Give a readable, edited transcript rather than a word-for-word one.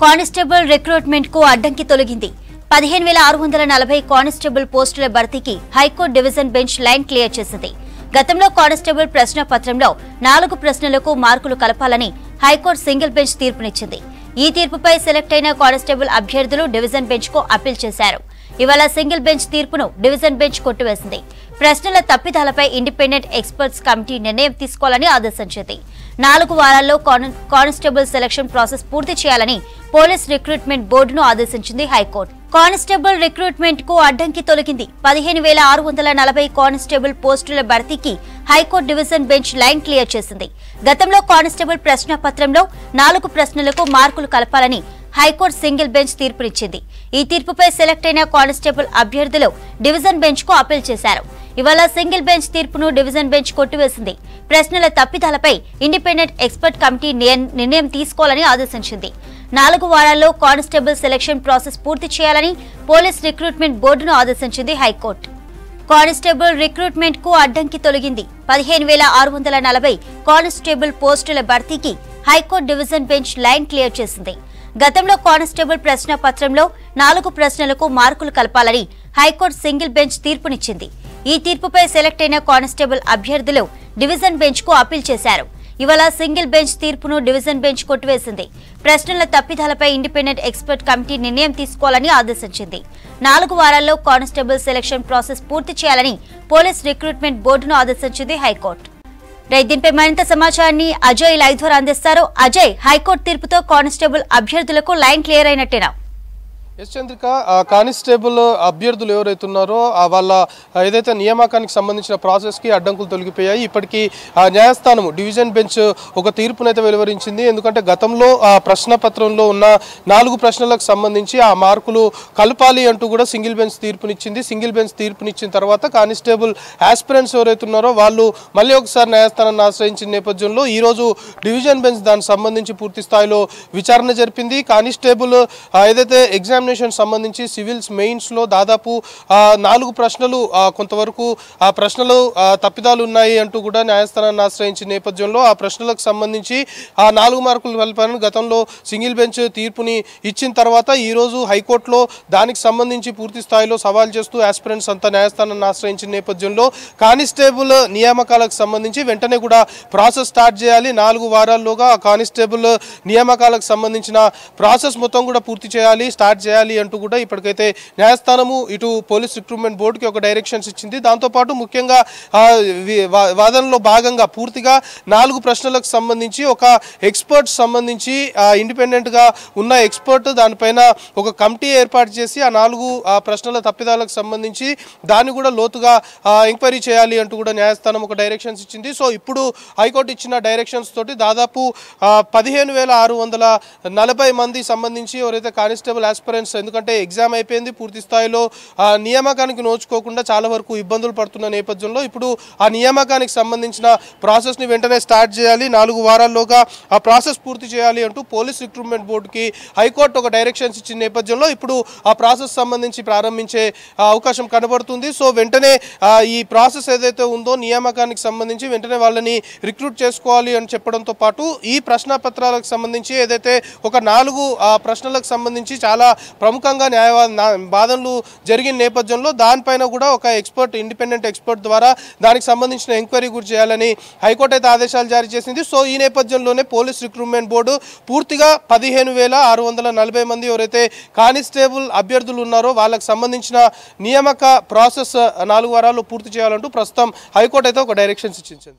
Constable recruitment కు అడ్డంకి తొలగింది. 15,640 constable పోస్టుల భర్తీకి high court division bench line clear చేసింది. గతంలో కానిస్టేబుల్ ప్రశ్న పత్రంలో 4 ప్రశ్నలకు మార్కులు కలపాలని హైకోర్టు సింగిల్ బెంచ్ తీర్పునిచ్చింది. ఈ తీర్పుపై సెలెక్ట్ అయిన కానిస్టేబుల్ అభ్యర్థులు డివిజన్ బెంచ్ కు అప్పీల్ చేశారు. ఇవాళ సింగిల్ బెంచ్ తీర్పును డివిజన్ బెంచ్ కొట్టివేసింది. ప్రశ్నల తప్పిదాలపై ఇండిపెండెంట్ ఎక్స్పర్ట్స్ కమిటీ నిర్ణయం తీసుకోవాలని ఆదేశించింది. 4 వారాల్లో కానిస్టేబుల్ సెలక్షన్ ప్రాసెస్ పూర్తి చేయాలని పోలీస్ రిక్రూట్మెంట్ బోర్డును ఆదేశించింది హైకోర్టు. కానిస్టేబుల్ రిక్రూట్మెంట్ కు అడ్డంకి తొలగింది. 15,640 కానిస్టేబుల్ పోస్టుల భర్తీకి high court division bench line clear చేసింది. గతంలో కానిస్టేబుల్ ప్రశ్న పత్రంలో 4 ప్రశ్నలకు మార్కులు కలపాలని హైకోర్టు సింగిల్ బెంచ్ తీర్పునిచ్చింది. ఈ తీర్పుపై సెలెక్ట్ అయిన కానిస్టేబుల్ అభ్యర్థులు డివిజన్ బెంచ్ కు అప్పీల్ చేశారు. ఇవాళ సింగిల్ బెంచ్ తీర్పును డివిజన్ బెంచ్ కొట్టివేసింది. ప్రశ్నల తప్పిదాలపై ఇండిపెండెంట్ ఎక్స్పర్ట్ కమిటీ నిర్ణయం తీసుకోవాలని ఆదేశించింది. 4 వారాల్లో కానిస్టేబుల్ సెలక్షన్ ప్రాసెస్ పూర్తి చేయాలని పోలీస్ రిక్రూట్మెంట్ బోర్డును ఆదేశించింది హైకోర్టు. కానిస్టేబుల్ రిక్రూట్మెంట్ కు అడ్డంకి తొలగింది. 15,640 కానిస్టేబుల్ పోస్టుల భర్తీకి high court division bench line clear చేసింది. గతంలో కానిస్టేబుల్ ప్రశ్న పత్రంలో 4 ప్రశ్నలకు మార్కులు కలపాలని హైకోర్టు సింగిల్ బెంచ్ తీర్పునిచ్చింది. ఈ తీర్పుపై సెలెక్ట్ అయిన కానిస్టేబుల్ అభ్యర్థులు డివిజన్ బెంచ్ కు అప్పీల్ చేశారు. ఇవాళ సింగిల్ బెంచ్ తీర్పును డివిజన్ బెంచ్ కొట్టివేసింది. ప్రశ్నల తప్పిదాలపై ఇండిపెండెంట్ ఎక్స్పర్ట్ కమిటీ నిర్ణయం తీసుకోవాలని ఆదేశించింది. 4 వారాల్లో కానిస్టేబుల్ సెలక్షన్ ప్రాసెస్ పూర్తి చేయాలని పోలీస్ రిక్రూట్మెంట్ బోర్డును ఆదేశించింది హైకోర్టు. దీనిపై మరింత సమాచారాన్ని అజయ్ లైవ్ ద్వారా అందిస్తారు. అజయ్, హైకోర్టు తీర్పుతో కానిస్టేబుల్ అభ్యర్థులకు లైన్ క్లియర్ అయినట్టేనా? ఎస్ చంద్రిక, కానిస్టేబుల్ అభ్యర్థులు ఎవరైతే ఉన్నారో వాళ్ళ ఏదైతే నియామకానికి సంబంధించిన ప్రాసెస్కి అడ్డంకులు తొలగిపోయాయి. ఇప్పటికీ న్యాయస్థానం డివిజన్ బెంచ్ ఒక తీర్పునైతే వెలువరించింది. ఎందుకంటే గతంలో ప్రశ్న పత్రంలో ఉన్న 4 ప్రశ్నలకు సంబంధించి ఆ మార్కులు కలపాలి అంటూ కూడా సింగిల్ బెంచ్ తీర్పునిచ్చింది. సింగిల్ బెంచ్ తీర్పునిచ్చిన తర్వాత కానిస్టేబుల్ ఆస్పిరెంట్స్ ఎవరైతే ఉన్నారో వాళ్ళు మళ్ళీ ఒకసారి న్యాయస్థానాన్ని ఆశ్రయించిన నేపథ్యంలో ఈరోజు డివిజన్ బెంచ్ దానికి సంబంధించి పూర్తి స్థాయిలో విచారణ జరిపింది. కానిస్టేబుల్ ఏదైతే ఎగ్జామినేషన్ సంబంధించి సివిల్స్ మెయిన్స్ లో దాదాపు 4 ప్రశ్నలు కొంతవరకు ఆ ప్రశ్నలు తప్పిదాలు ఉన్నాయి అంటూ కూడా న్యాయస్థానాన్ని ఆశ్రయించిన నేపథ్యంలో ఆ ప్రశ్నలకు సంబంధించి 4 మార్కులు కలపాలని గతంలో సింగిల్ బెంచ్ తీర్పుని ఇచ్చిన తర్వాత ఈ రోజు హైకోర్టులో దానికి సంబంధించి పూర్తి స్థాయిలో సవాల్ చేస్తూ ఆస్పిరెంట్స్ అంతా న్యాయస్థానాన్ని ఆశ్రయించిన నేపథ్యంలో కానిస్టేబుల్ నియామకాలకు సంబంధించి వెంటనే కూడా ప్రాసెస్ స్టార్ట్ చేయాలి. 4 వారాల్లోగా కానిస్టేబుల్ నియామకాలకు సంబంధించిన ప్రాసెస్ మొత్తం కూడా పూర్తి చేయాలి, స్టార్ట్ చేయాలి అంటూ కూడా ఇప్పటికైతే న్యాయస్థానము ఇటు పోలీస్ రిక్రూట్మెంట్ బోర్డుకి ఒక డైరెక్షన్స్ ఇచ్చింది. దాంతోపాటు ముఖ్యంగా వాదనలో భాగంగా పూర్తిగా 4 ప్రశ్నలకు సంబంధించి ఒక ఎక్స్పర్ట్ సంబంధించి ఇండిపెండెంట్గా ఉన్న ఎక్స్పర్ట్ దానిపైన ఒక కమిటీ ఏర్పాటు చేసి ఆ 4 ప్రశ్నల తప్పిదాలకు సంబంధించి దాన్ని కూడా లోతుగా ఎంక్వైరీ చేయాలి అంటూ కూడా న్యాయస్థానం ఒక డైరెక్షన్స్ ఇచ్చింది. సో ఇప్పుడు హైకోర్టు ఇచ్చిన డైరెక్షన్స్ తోటి దాదాపు 15,640 మంది సంబంధించి ఎవరైతే కానిస్టేబుల్ ఆస్పిరెంట్స్, ఎందుకంటే ఎగ్జామ్ అయిపోయింది, పూర్తి స్థాయిలో నియామకానికి నోచుకోకుండా చాలా వరకు ఇబ్బందులు పడుతున్న నేపథ్యంలో ఇప్పుడు ఆ నియామకానికి సంబంధించిన ప్రాసెస్ని వెంటనే స్టార్ట్ చేయాలి, 4 వారాల్లోగా ఆ ప్రాసెస్ పూర్తి చేయాలి అంటూ పోలీస్ రిక్రూట్మెంట్ బోర్డుకి హైకోర్టు ఒక డైరెక్షన్స్ ఇచ్చిన నేపథ్యంలో ఇప్పుడు ఆ ప్రాసెస్ సంబంధించి ప్రారంభించే అవకాశం కనబడుతుంది. సో వెంటనే ఈ ప్రాసెస్ ఏదైతే ఉందో నియామకానికి సంబంధించి వెంటనే వాళ్ళని రిక్రూట్ చేసుకోవాలి అని చెప్పడంతో పాటు ఈ ప్రశ్న పత్రాలకు సంబంధించి ఏదైతే ఒక 4 ప్రశ్నలకు సంబంధించి చాలా ప్రముఖంగా వాదనలు జరిగిన నేపథ్యంలో దానిపైన కూడా ఒక ఎక్స్పర్ట్, ఇండిపెండెంట్ ఎక్స్పర్ట్ ద్వారా దానికి సంబంధించిన ఎంక్వైరీ కూడా చేయాలని హైకోర్టు అయితే ఆదేశాలు జారీ చేసింది. సో ఈ నేపథ్యంలోనే పోలీస్ రిక్రూట్మెంట్ బోర్డు పూర్తిగా 15,640 మంది ఎవరైతే కానిస్టేబుల్ అభ్యర్థులు ఉన్నారో వాళ్ళకి సంబంధించిన నియామక ప్రాసెస్ 4 వారాల్లో పూర్తి చేయాలంటూ ప్రస్తుతం హైకోర్టు అయితే ఒక డైరెక్షన్స్ ఇచ్చింది.